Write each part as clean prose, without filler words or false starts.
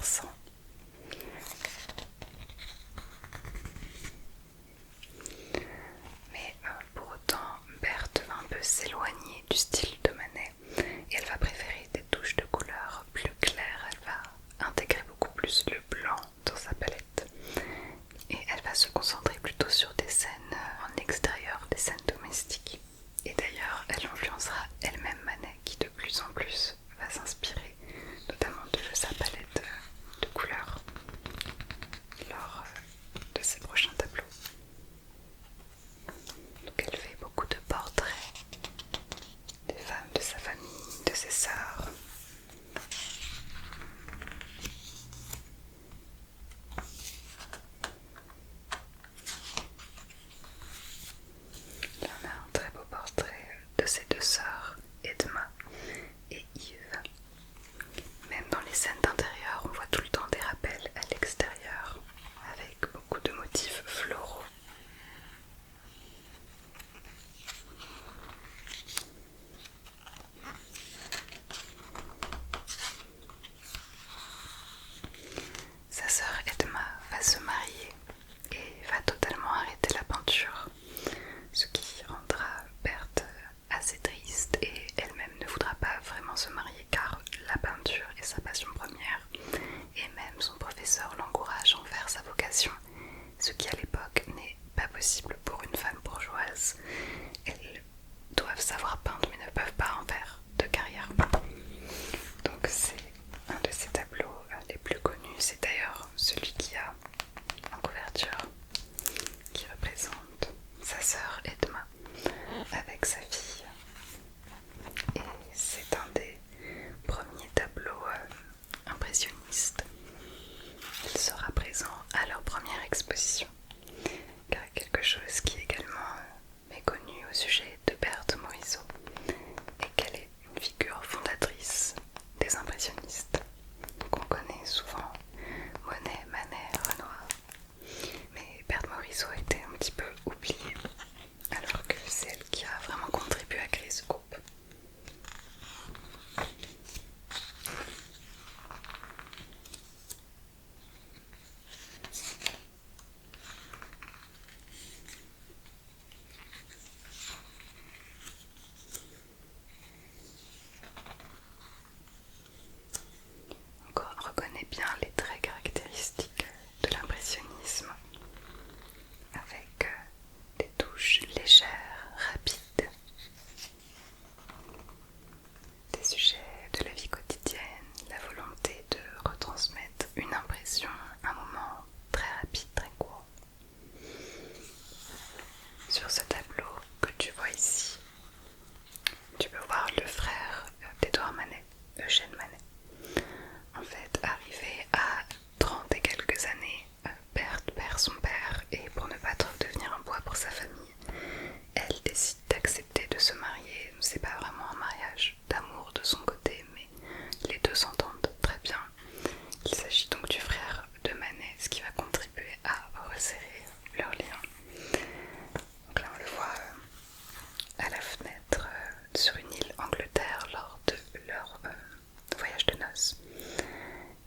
bouleversant. Mais pour autant, Berthe va un peu s'éloigner du style de Manet et elle va préférer des touches de couleurs plus claires. Elle va intégrer beaucoup plus le blanc dans sa palette et elle va se concentrer plutôt sur des scènes en extérieur, des scènes domestiques. Et d'ailleurs, elle influencera elle-même Manet qui de plus en plus va s'inspirer notamment de sa palette de couleurs lors de ses prochains tableaux. Donc elle fait beaucoup de portraits des femmes de sa famille, de ses sœurs. Là on a un très beau portrait de ses deux sœurs, Edma et Yves. Même dans les scènes d'intérieur, on voit tout le temps des rappels à l'extérieur avec beaucoup de motifs floraux. Sa sœur Edma va se marier et va totalement arrêter la peinture, ce qui rendra Berthe assez triste et elle-même ne voudra pas vraiment se marier car la peinture est sa passion première et même son professeur l'encourage en faire sa vocation, ce qui à l'époque n'est pas possible pour une femme bourgeoise. Elles doivent savoir peindre mais ne peuvent pas en faire de carrière. Donc c'est un de ses tableaux les plus connus, c'est d'ailleurs celui qui a en couverture qui représente sa sœur Edma avec sa fille. Et c'est un des premiers tableaux impressionnistes. Il sera présent à leur première exposition, car quelque chose qui est également méconnu au sujet de Berthe Morisot est qu'elle est une figure fondatrice des impressionnistes. Donc on connaît souvent Monet, Manet, Renoir, mais Berthe Morisot était un petit peu oubliée, alors que c'est elle qui a vraiment contribué à créer ce groupe. On reconnaît bien les traits caractéristiques de l'impressionnisme avec des touches légères, rapides, des sujets de la vie quotidienne, la volonté de retransmettre une impression, un moment très rapide, très court. Sur ce tableau que tu vois ici, tu peux voir le frère d'Édouard Manet, Eugène Manet. En fait, arrivé à 30 et quelques années, Berthe perd son père et pour ne pas trop devenir un poids pour sa famille, elle décide d'accepter de se marier. C'est pas vraiment un mariage d'amour de son côté, mais les deux s'entendent très bien. Il s'agit donc du frère de Manet, ce qui va contribuer à resserrer leurs liens. Donc là on le voit à la fenêtre sur une île Angleterre lors de leur voyage de noces.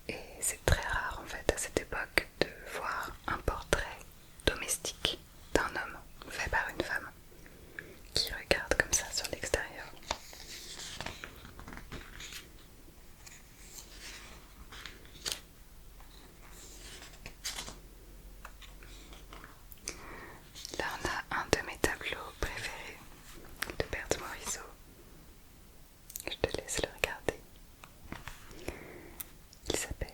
Et c'est très rare en fait à cette époque de voir un portrait domestique d'un homme fait par une femme qui regarde comme ça sur l'extérieur. Là on a un de mes tableaux préférés de Berthe Morisot. Je te laisse le regarder. Il s'appelle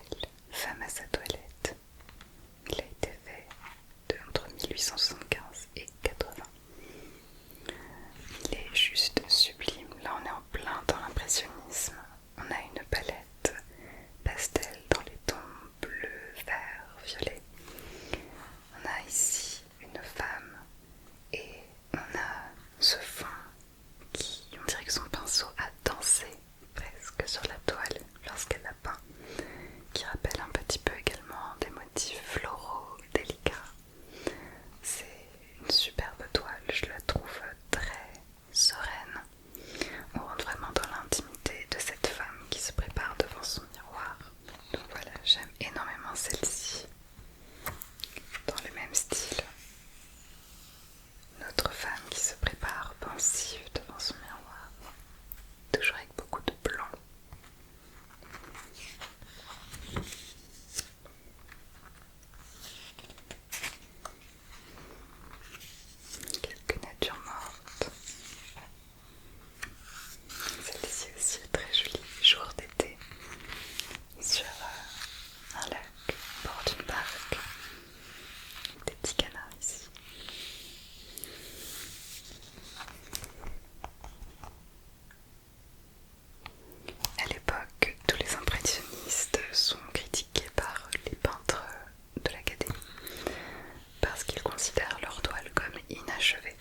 enfin celle-ci, dans le même style. Une autre femme qui se prépare pensive devant son miroir, toujours avec beaucoup de blanc. Quelques natures mortes. Celle-ci aussi est très jolie, jour d'été, sur un lac, au bord d'une barque. Des petits canards ici. À l'époque, tous les impressionnistes sont critiqués par les peintres de l'académie parce qu'ils considèrent leurs toiles comme inachevées.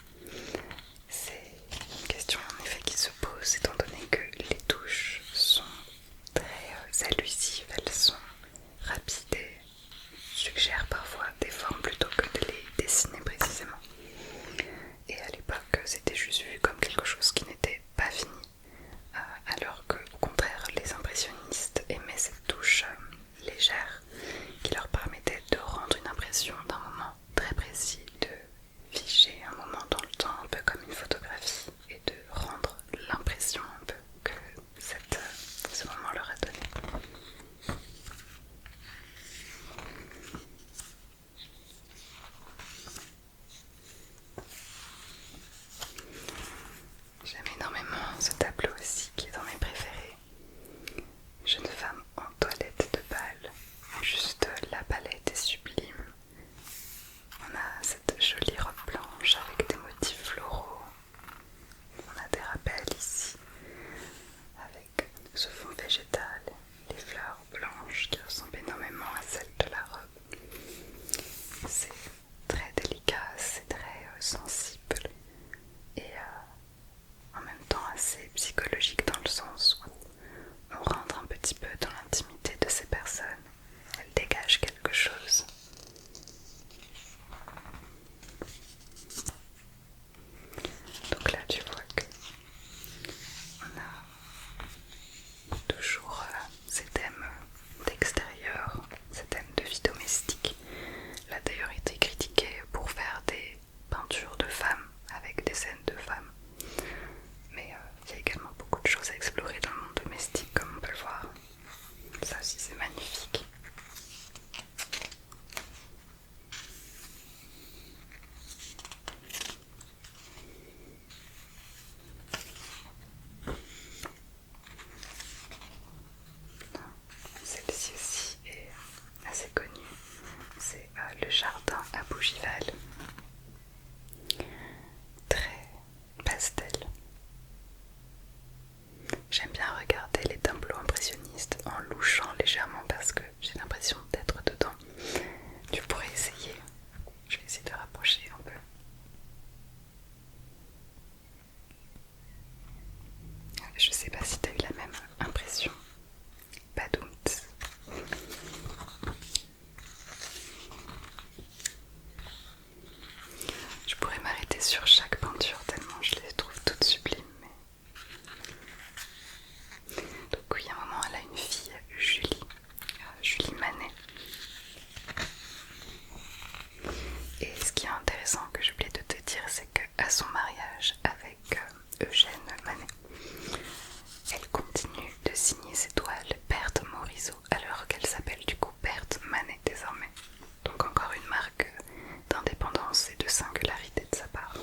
C'est une question en effet qui se pose étant donné que les touches sont très allusives, elles sont rapides et suggèrent parfois des formes plutôt que de les dessiner précisément. Et à l'époque, c'était juste vu comme quelque chose qui n'était pas fini, alors que au contraire, les impressionnistes aimaient cette touche légère qui leur permettait de rendre une impression d'un moment très précis, de figer un moment dans le temps, un peu comme une photographie, et de rendre l'impression un peu que ce moment leur a donné. J'aime énormément ce tableau aussi qui est dans mes préférés. Jeune femme en toilette de bal, juste la palette est sublime. On a cette jolie robe blanche avec des motifs floraux. On a des rappels ici avec ce fond végétal, les fleurs blanches qui ressemblent énormément à celles de la robe. C'est très délicat, c'est très sensible et en même temps assez psychologique dans le sens où on rentre un petit peu dans l'intimité de ces personnes. Elles dégagent quelque chose. Donc là tu vois que on a toujours ces thèmes d'extérieur, ces thèmes de vie domestique. Elle a d'ailleurs été critiquée pour faire des peintures de femmes avec des scènes de femmes. Mais il y a également beaucoup de choses à explorer dans le monde domestique, comme on peut le voir. Ça aussi c'est magnifique. Celle-ci aussi est assez connue. C'est le jardin à Bougival. Très pastel. J'aime bien regarder les tableaux impressionnistes en louchant légèrement parce que j'ai l'impression d'être dedans. Tu pourrais essayer. Je vais essayer de rapprocher un peu. Je sais pas si tu as eu la même impression. Badoum. Je pourrais m'arrêter sur chaque peinture tellement je les trouve toutes sublimes. Donc oui, à un moment elle a une fille, Julie Manet. Et ce qui est intéressant que j'ai oublié de te dire, c'est qu'à son mariage avec Eugène Manet, elle continue de signer ses toiles Berthe Morisot alors qu'elle s'appelle du coup Berthe Manet désormais. Donc encore une marque d'indépendance et de singularité de sa part.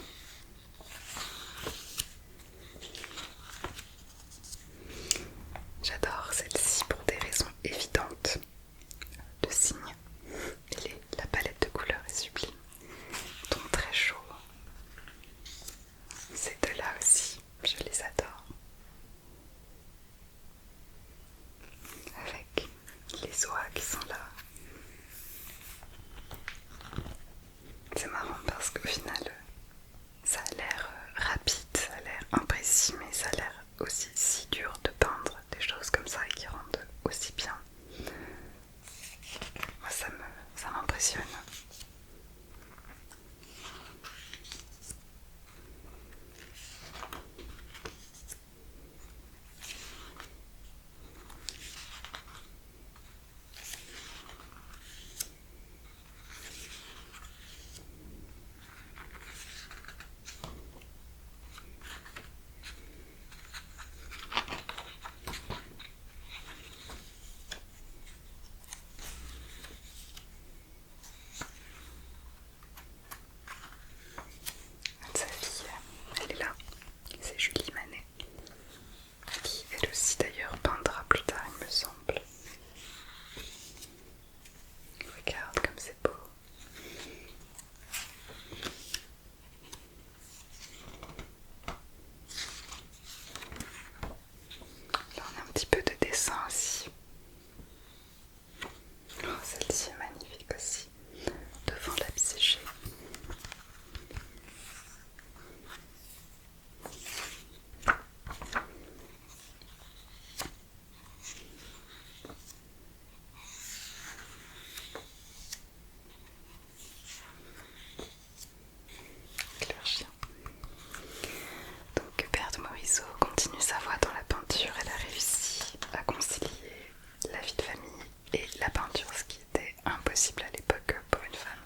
possible à l'époque pour une femme.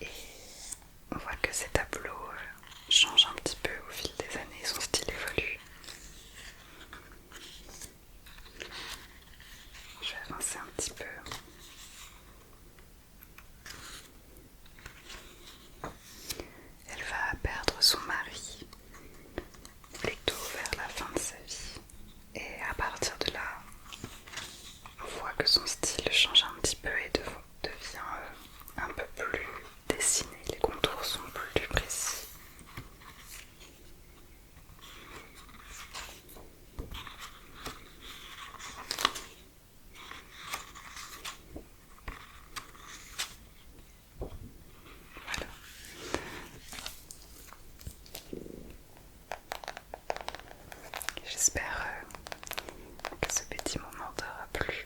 Et on voit que ces tableaux changent un petit peu au fil des années, son style évolue. Je vais avancer un petit peu. Elle va perdre son mari plutôt vers la fin de sa vie. Et à partir de là, on voit que son style change un petit peu et devient un peu plus dessiné. Les contours sont plus précis. Voilà. J'espère que ce petit moment t'aura plu.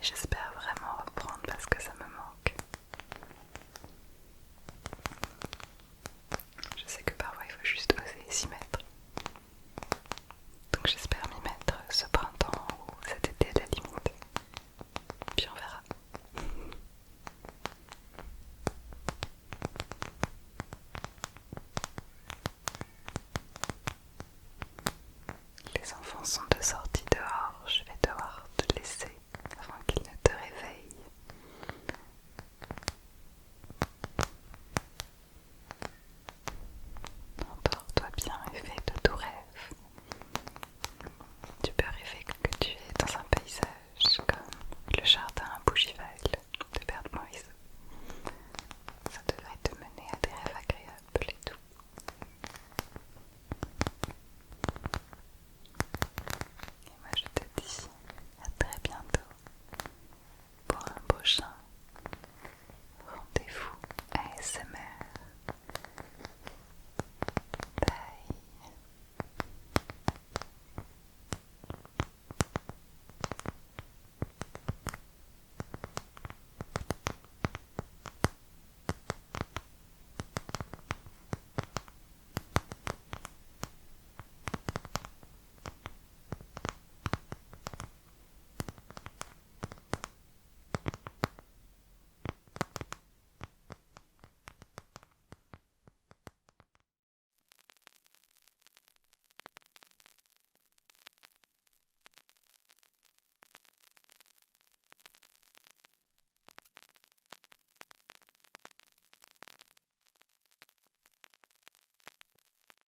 J'espère